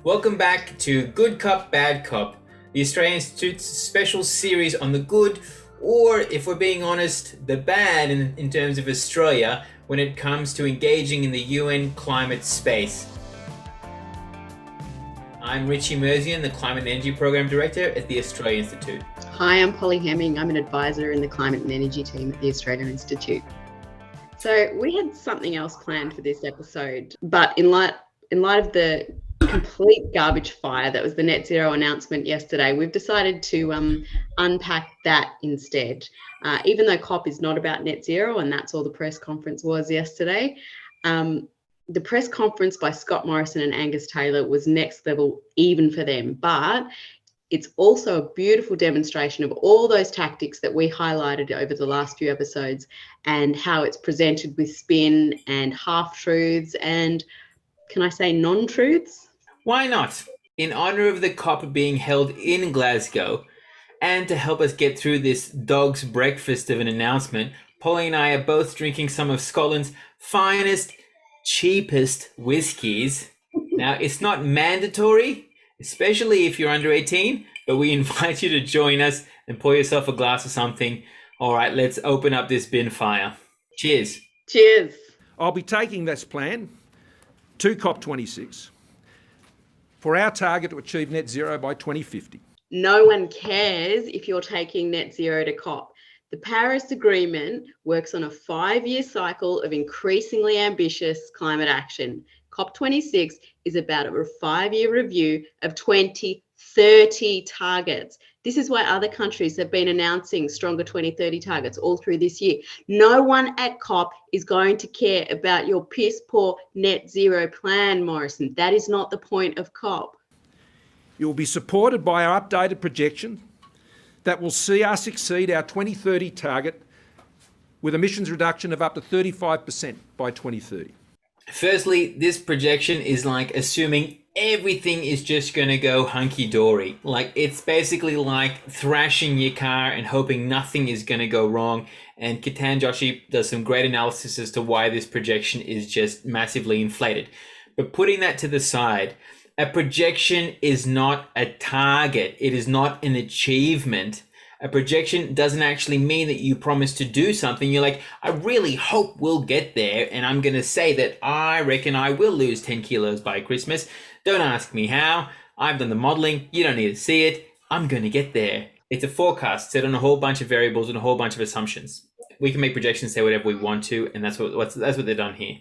Welcome back to Good Cop, Bad Cop, the Australian Institute's special series on the good, or if we're being honest, the bad in terms of Australia when it comes to engaging in the UN climate space. I'm Richie, the Climate and Energy Program Director at the Australian Institute. Hi, I'm Polly Hemming. I'm an advisor in the Climate and Energy team at the Australian Institute. So we had something else planned for this episode, but in light of the complete garbage fire that was the net zero announcement yesterday, we've decided to unpack that instead. Even though COP is not about net zero, and that's all the press conference was yesterday, the press conference by Scott Morrison and Angus Taylor was next level even for them, but it's also a beautiful demonstration of all those tactics that we highlighted over the last few episodes and how it's presented with spin and half-truths and, can I say, non-truths? Why not? In honor of the COP being held in Glasgow, and to help us get through this dog's breakfast of an announcement, Polly and I are both drinking some of Scotland's finest, cheapest whiskies. Now, it's not mandatory, especially if you're under 18, but we invite you to join us and pour yourself a glass of something. All right, let's open up this bin fire. Cheers. Cheers. I'll be taking this plan to COP26 for our target to achieve net zero by 2050. No one cares if you're taking net zero to COP. The Paris Agreement works on a 5-year cycle of increasingly ambitious climate action. COP26 is about a 5-year review of 2030 targets. This is why other countries have been announcing stronger 2030 targets all through this year. No one at COP is going to care about your piss poor net zero plan, Morrison. That is not the point of COP. It will be supported by our updated projection that will see us exceed our 2030 target with emissions reduction of up to 35% by 2030. Firstly, this projection is like assuming everything is just going to go hunky-dory. Like, it's basically like thrashing your car and hoping nothing is going to go wrong. And Kitan Joshi does some great analysis as to why this projection is just massively inflated. But putting that to the side, a projection is not a target. It is not an achievement. A projection doesn't actually mean that you promise to do something. You're like, I really hope we'll get there, and I'm going to say that I reckon I will lose 10 kilos by Christmas. Don't ask me how. I've done the modeling. You don't need to see it. I'm going to get there. It's a forecast set on a whole bunch of variables and a whole bunch of assumptions. We can make projections, say whatever we want to, and that's what they've done here.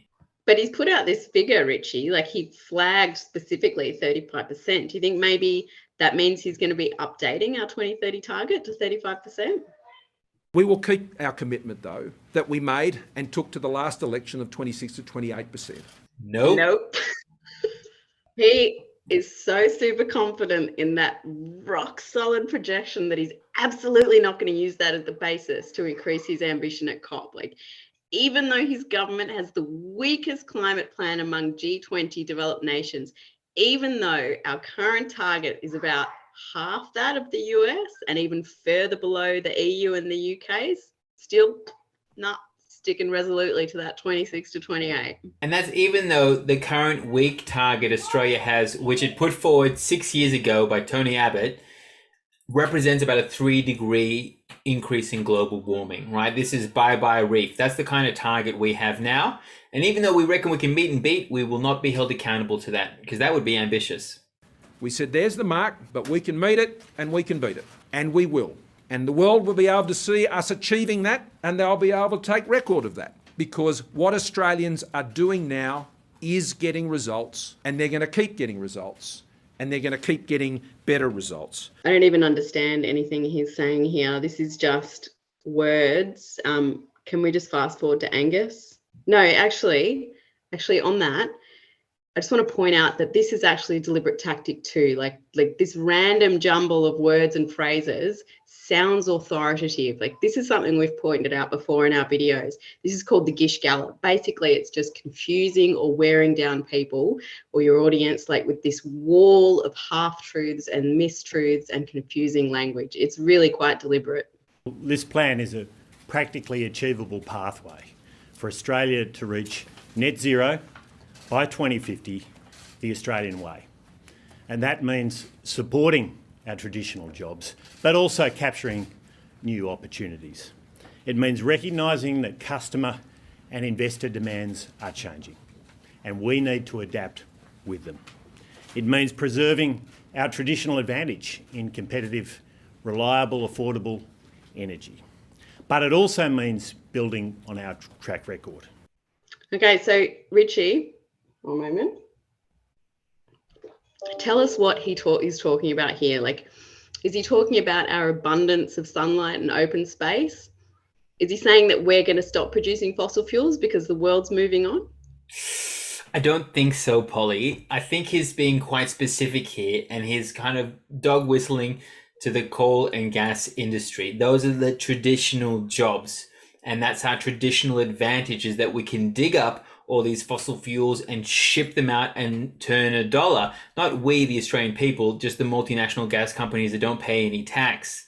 But he's put out this figure, Richie, like he flagged specifically 35%. Do you think maybe that means he's going to be updating our 2030 target to 35%? We will keep our commitment, though, that we made and took to the last election of 26 to 28%. Nope. He is so super confident in that rock solid projection that he's absolutely not going to use that as the basis to increase his ambition at COP. Like, even though his government has the weakest climate plan among G20 developed nations, even though our current target is about half that of the US and even further below the EU and the UK's, still not sticking resolutely to that 26 to 28. And that's even though the current weak target Australia has, which it put forward 6 years ago by Tony Abbott, represents about a 3-degree increase in global warming, right? This is bye-bye reef. That's the kind of target we have now. And even though we reckon we can meet and beat, we will not be held accountable to that, because that would be ambitious. We said there's the mark, but we can meet it and we can beat it. And we will. And the world will be able to see us achieving that, and they'll be able to take record of that. Because what Australians are doing now is getting results, and they're going to keep getting results. And they're going to keep getting better results. I don't even understand anything he's saying here. This is just words. Can we just fast forward to Angus? No, actually on that, I just want to point out that this is actually a deliberate tactic too. Like this random jumble of words and phrases sounds authoritative. Like, this is something we've pointed out before in our videos. This is called the Gish Gallop. Basically, it's just confusing or wearing down people or your audience, like with this wall of half-truths and mistruths and confusing language. It's really quite deliberate. This plan is a practically achievable pathway for Australia to reach net zero by 2050 the Australian way. And that means supporting our traditional jobs, but also capturing new opportunities. It means recognising that customer and investor demands are changing, and we need to adapt with them. It means preserving our traditional advantage in competitive, reliable, affordable energy. But it also means building on our track record. Okay, so Richie, one moment. Tell us what he's talking about here. Like, is he talking about our abundance of sunlight and open space? Is he saying that we're going to stop producing fossil fuels because the world's moving on? I don't think so, Polly. I think he's being quite specific here, and he's kind of dog whistling to the coal and gas industry. Those are the traditional jobs, and that's our traditional advantage, is that we can dig up all these fossil fuels and ship them out and turn a dollar. Not we, the Australian people, just the multinational gas companies that don't pay any tax.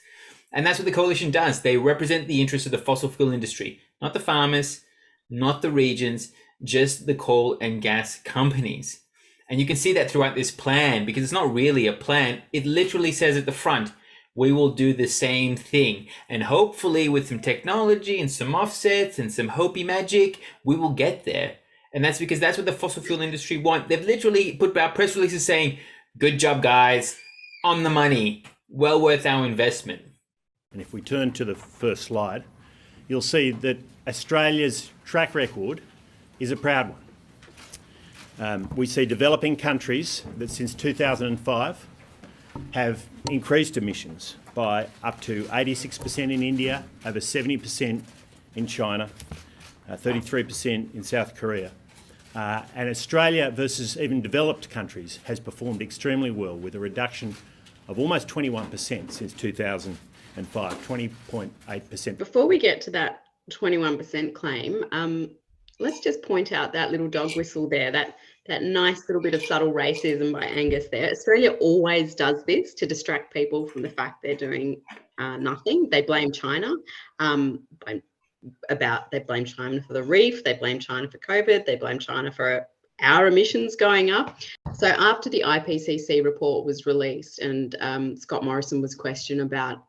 And that's what the coalition does. They represent the interests of the fossil fuel industry, not the farmers, not the regions, just the coal and gas companies. And you can see that throughout this plan, because it's not really a plan. It literally says at the front, we will do the same thing. And hopefully with some technology and some offsets and some Hopi magic, we will get there. And that's because that's what the fossil fuel industry want. They've literally put out press releases saying, good job, guys, on the money, well worth our investment. And if we turn to the first slide, you'll see that Australia's track record is a proud one. We see developing countries that since 2005 have increased emissions by up to 86% in India, over 70% in China, 33% in South Korea. And Australia versus even developed countries has performed extremely well, with a reduction of almost 21% since 2005, 20.8%. Before we get to that 21% claim, let's just point out that little dog whistle there, that nice little bit of subtle racism by Angus there. Australia always does this to distract people from the fact they're doing nothing. They blame China. They blame China for the reef, they blame China for COVID, they blame China for our emissions going up. So after the IPCC report was released and Scott Morrison was questioned about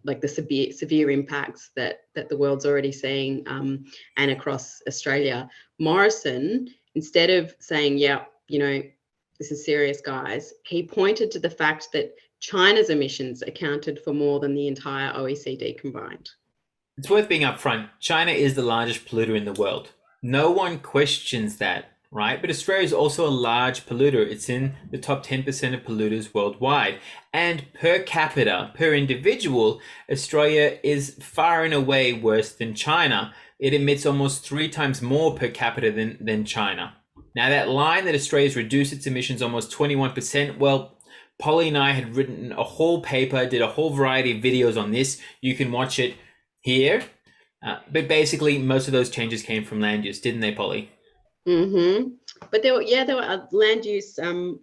like the severe impacts that the world's already seeing and across Australia, Morrison, instead of saying, yeah, this is serious, guys, he pointed to the fact that China's emissions accounted for more than the entire OECD combined. It's worth being upfront. China is the largest polluter in the world. No one questions that, right? But Australia is also a large polluter. It's in the top 10% of polluters worldwide. And per capita, per individual, Australia is far and away worse than China. It emits almost 3 times more per capita than China. Now, that line that Australia's reduced its emissions almost 21%, well, Polly and I had written a whole paper, did a whole variety of videos on this. You can watch it here. But basically, most of those changes came from land use, didn't they, Polly? Mm-hmm. But there were land use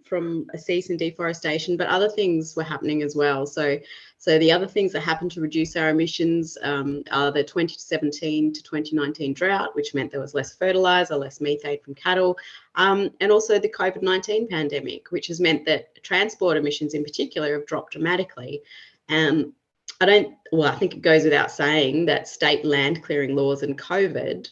from a cease and deforestation, but other things were happening as well. So the other things that happened to reduce our emissions are the 2017 to 2019 drought, which meant there was less fertilizer, less methane from cattle, and also the COVID-19 pandemic, which has meant that transport emissions in particular have dropped dramatically. I think it goes without saying that state land clearing laws and COVID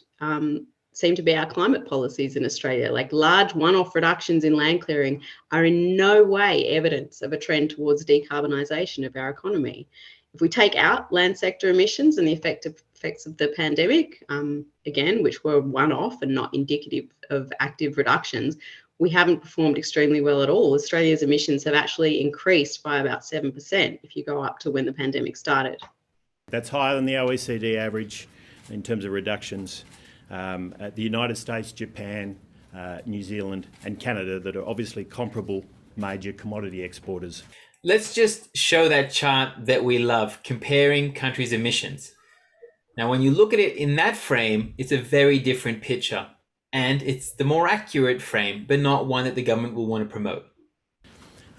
seem to be our climate policies in Australia. Like, large one-off reductions in land clearing are in no way evidence of a trend towards decarbonisation of our economy. If we take out land sector emissions and the effects of the pandemic, again, which were one-off and not indicative of active reductions, we haven't performed extremely well at all. Australia's emissions have actually increased by about 7% if you go up to when the pandemic started. That's higher than the OECD average in terms of reductions. The United States, Japan, New Zealand and Canada, that are obviously comparable major commodity exporters. Let's just show that chart that we love, comparing countries' emissions. Now, when you look at it in that frame, it's a very different picture. And it's the more accurate frame, but not one that the government will want to promote.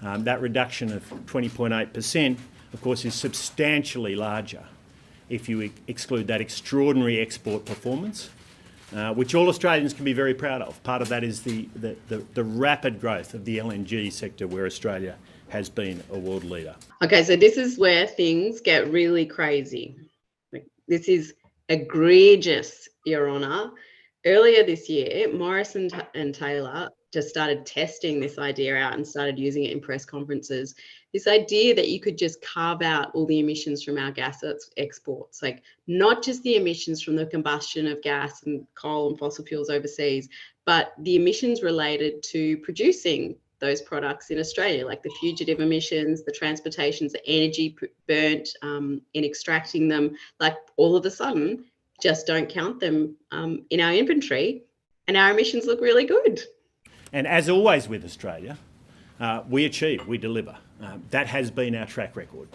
That reduction of 20.8%, of course, is substantially larger if you exclude that extraordinary export performance which all Australians can be very proud of. Part of that is the rapid growth of the LNG sector, where Australia has been a world leader. Okay, so this is where things get really crazy. This is egregious, Your Honour. Earlier this year, Morrison and Taylor just started testing this idea out and started using it in press conferences. This idea that you could just carve out all the emissions from our gas exports, like not just the emissions from the combustion of gas and coal and fossil fuels overseas, but the emissions related to producing those products in Australia, like the fugitive emissions, the transportations, the energy burnt in extracting them, like all of a sudden, just don't count them in our inventory and our emissions look really good. And as always with Australia, we achieve, we deliver. That has been our track record.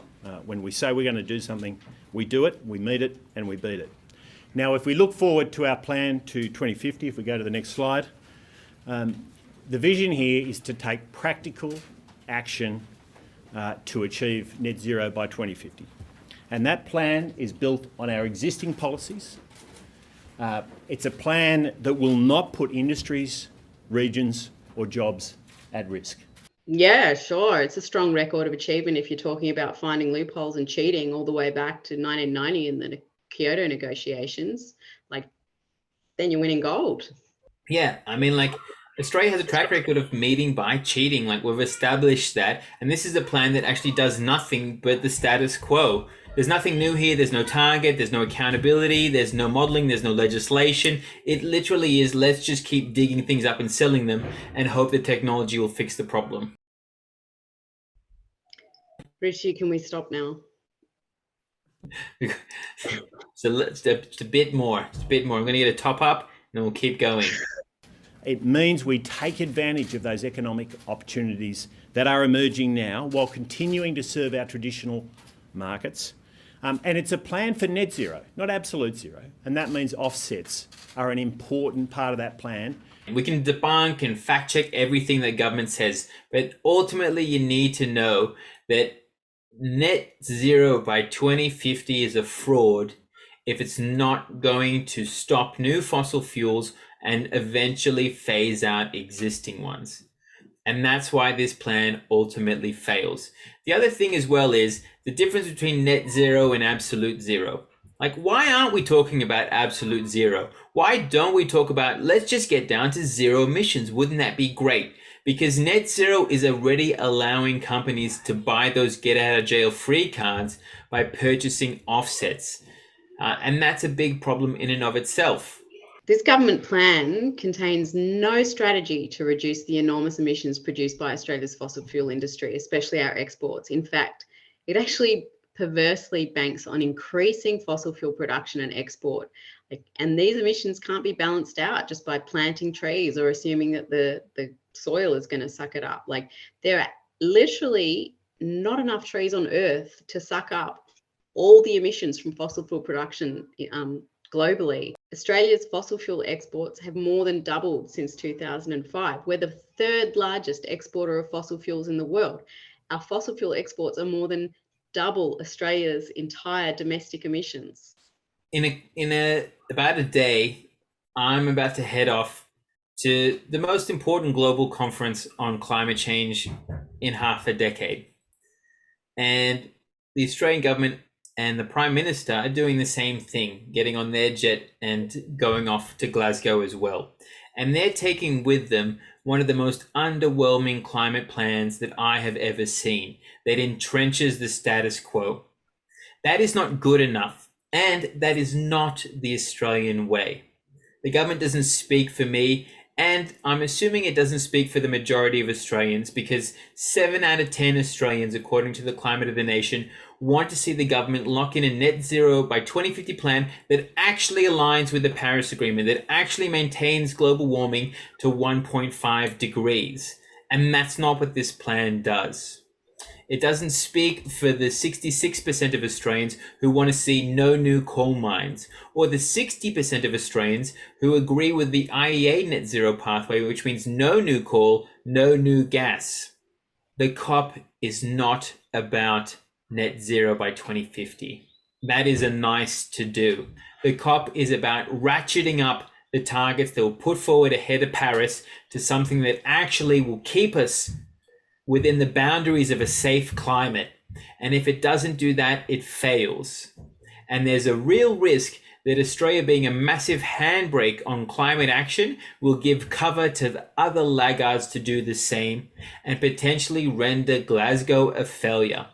When we say we're going to do something, we do it, we meet it, and we beat it. Now, if we look forward to our plan to 2050, if we go to the next slide, the vision here is to take practical action to achieve net zero by 2050. And that plan is built on our existing policies. It's a plan that will not put industries, regions or jobs at risk. Yeah, sure. It's a strong record of achievement if you're talking about finding loopholes and cheating all the way back to 1990 in the Kyoto negotiations. Like, then you're winning gold. Yeah, I mean, like, Australia has a track record of meeting by cheating. Like, we've established that. And this is a plan that actually does nothing but the status quo. There's nothing new here. There's no target. There's no accountability. There's no modeling. There's no legislation. It literally is, let's just keep digging things up and selling them and hope the technology will fix the problem. Richie, can we stop now? So let's just a bit more. Just a bit more. I'm going to get a top up and then we'll keep going. It means we take advantage of those economic opportunities that are emerging now while continuing to serve our traditional markets. And it's a plan for net zero, not absolute zero. And that means offsets are an important part of that plan. We can debunk and fact check everything that government says, but ultimately you need to know that net zero by 2050 is a fraud if it's not going to stop new fossil fuels and eventually phase out existing ones. And that's why this plan ultimately fails. The other thing as well is the difference between net zero and absolute zero. Like, why aren't we talking about absolute zero? Why don't we talk about, let's just get down to zero emissions? Wouldn't that be great? Because net zero is already allowing companies to buy those get out of jail free cards by purchasing offsets. And that's a big problem in and of itself. This government plan contains no strategy to reduce the enormous emissions produced by Australia's fossil fuel industry, especially our exports. In fact, it actually perversely banks on increasing fossil fuel production and export. And these emissions can't be balanced out just by planting trees or assuming that the soil is going to suck it up. Like, there are literally not enough trees on Earth to suck up all the emissions from fossil fuel production globally. Australia's fossil fuel exports have more than doubled since 2005. We're the third largest exporter of fossil fuels in the world. Our fossil fuel exports are more than double Australia's entire domestic emissions. In about a day, I'm about to head off to the most important global conference on climate change in half a decade. And the Australian government and the Prime Minister are doing the same thing, getting on their jet and going off to Glasgow as well. And they're taking with them one of the most underwhelming climate plans that I have ever seen, that entrenches the status quo. That is not good enough, and that is not the Australian way. The government doesn't speak for me, and I'm assuming it doesn't speak for the majority of Australians, because 7 out of 10 Australians, according to the Climate of the Nation, want to see the government lock in a net zero by 2050 plan that actually aligns with the Paris Agreement, that actually maintains global warming to 1.5 degrees. And that's not what this plan does. It doesn't speak for the 66% of Australians who want to see no new coal mines, or the 60% of Australians who agree with the IEA net zero pathway, which means no new coal, no new gas. The COP is not about net zero by 2050. That is a nice to do. The COP is about ratcheting up the targets that will put forward ahead of Paris to something that actually will keep us within the boundaries of a safe climate. And if it doesn't do that, it fails. And there's a real risk that Australia, being a massive handbrake on climate action, will give cover to the other laggards to do the same and potentially render Glasgow a failure.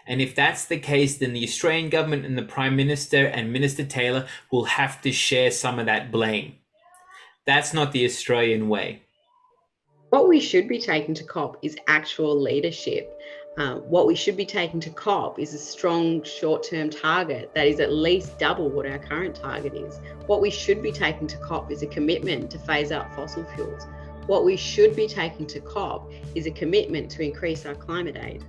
And if that's the case, then the Australian government and the Prime Minister and Minister Taylor will have to share some of that blame. That's not the Australian way. What we should be taking to COP is actual leadership. What we should be taking to COP is a strong short-term target that is at least double what our current target is. What we should be taking to COP is a commitment to phase out fossil fuels. What we should be taking to COP is a commitment to increase our climate aid.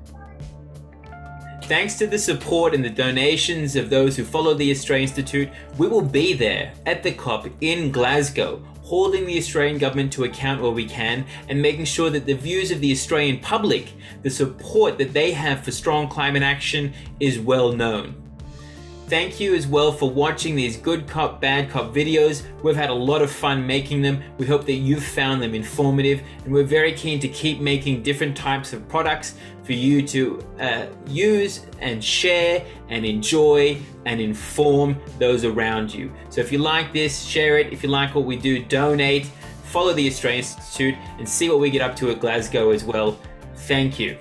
Thanks to the support and the donations of those who follow the Australian Institute, we will be there at the COP in Glasgow, holding the Australian government to account where we can and making sure that the views of the Australian public, the support that they have for strong climate action, is well known. Thank you as well for watching these good cop, bad cop videos. We've had a lot of fun making them. We hope that you've found them informative, and we're very keen to keep making different types of products for you to use and share and enjoy and inform those around you. So if you like this, share it. If you like what we do, donate, follow the Australian Institute, and see what we get up to at Glasgow as well. Thank you.